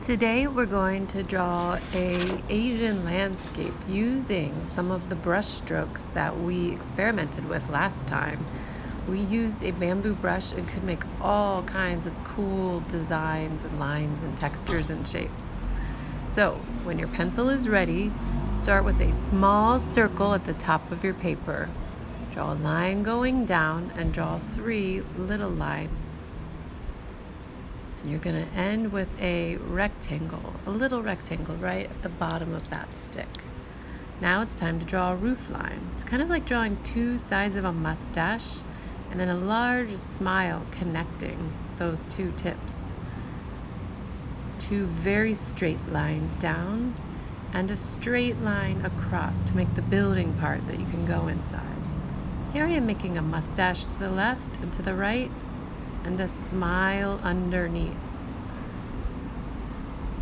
Today we're going to draw a Asian landscape using some of the brush strokes that we experimented with last time. We used a bamboo brush and could make all kinds of cool designs and lines and textures and shapes. So when your pencil is ready, start with a small circle at the top of your paper. Draw a line going down and draw 3 little lines. You're going to end with a rectangle, a little rectangle right at the bottom of that stick. Now it's time to draw a roof line. It's kind of like drawing 2 sides of a mustache and then a large smile connecting those 2 tips. 2 very straight lines down and a straight line across to make the building part that you can go inside. Here I am making a mustache to the left and to the right, and a smile underneath.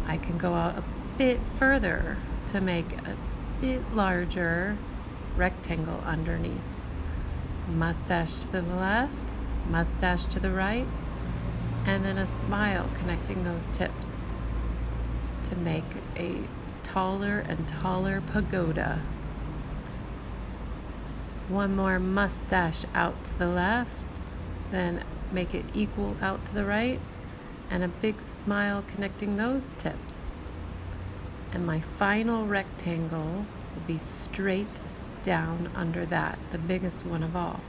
I can go out a bit further to make a bit larger rectangle underneath. Mustache to the left, mustache to the right, and then a smile connecting those tips to make a taller and taller pagoda. One more mustache out to the left, then make it equal out to the right, and a big smile connecting those tips. And my final rectangle will be straight down under that, the biggest one of all.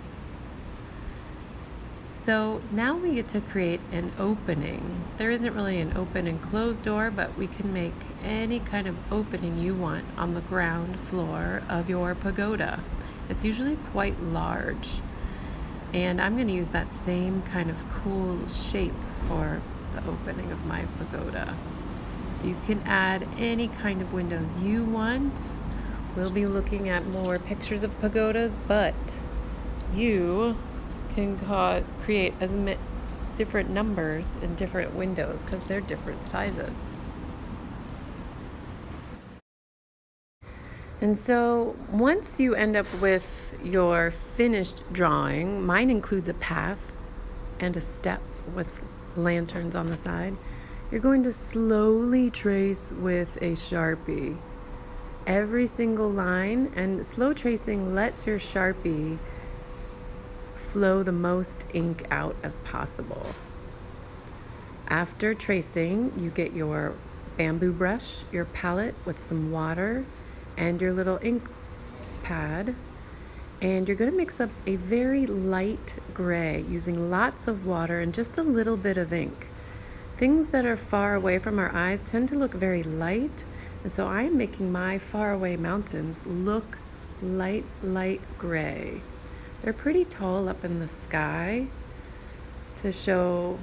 So now we get to create an opening. There isn't really an open and closed door, but we can make any kind of opening you want on the ground floor of your pagoda. It's usually quite large. And I'm going to use that same kind of cool shape for the opening of my pagoda. You can add any kind of windows you want. We'll be looking at more pictures of pagodas, but you can create different numbers in different windows because they're different sizes. And so once you end up with your finished drawing, mine includes a path and a step with lanterns on the side, you're going to slowly trace with a Sharpie every single line, and slow tracing lets your Sharpie flow the most ink out as possible. After tracing, you get your bamboo brush, your palette with some water, and your little ink pad, and you're going to mix up a very light gray using lots of water and just a little bit of ink. Things that are far away from our eyes tend to look very light, and so I am making my faraway mountains look light gray. They're pretty tall up in the sky to show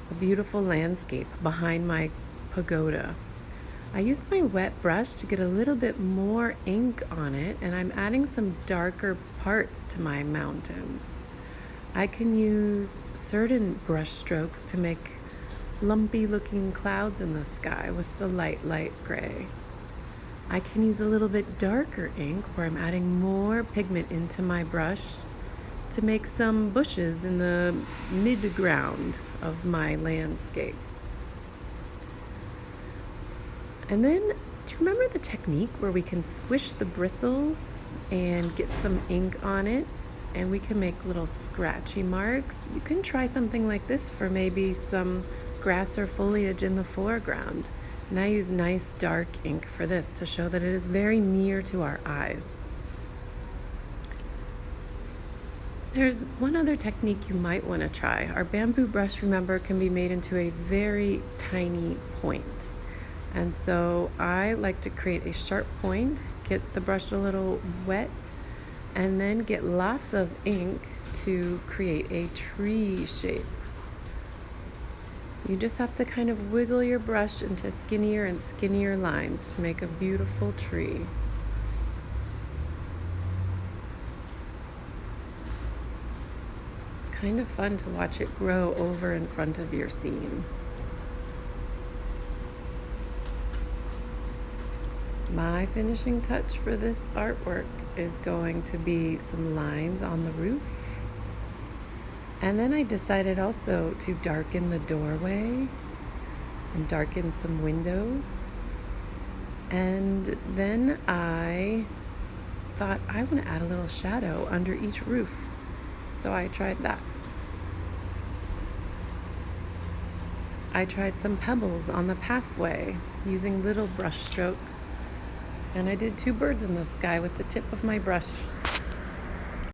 a beautiful landscape behind my pagoda. I used my wet brush to get a little bit more ink on it, and I'm adding some darker parts to my mountains. I can use certain brush strokes to make lumpy looking clouds in the sky with the light gray. I can use a little bit darker ink where I'm adding more pigment into my brush to make some bushes in the mid-ground of my landscape. And then, do you remember the technique where we can squish the bristles and get some ink on it, and we can make little scratchy marks? You can try something like this for maybe some grass or foliage in the foreground. And I use nice dark ink for this to show that it is very near to our eyes. There's one other technique you might want to try. Our bamboo brush, remember, can be made into a very tiny point. And so I like to create a sharp point, get the brush a little wet, and then get lots of ink to create a tree shape. You just have to kind of wiggle your brush into skinnier and skinnier lines to make a beautiful tree. It's kind of fun to watch it grow over in front of your scene. My finishing touch for this artwork is going to be some lines on the roof. And then I decided also to darken the doorway and darken some windows. And then I thought I want to add a little shadow under each roof. So I tried that. I tried some pebbles on the pathway using little brush strokes. And I did two birds in the sky with the tip of my brush.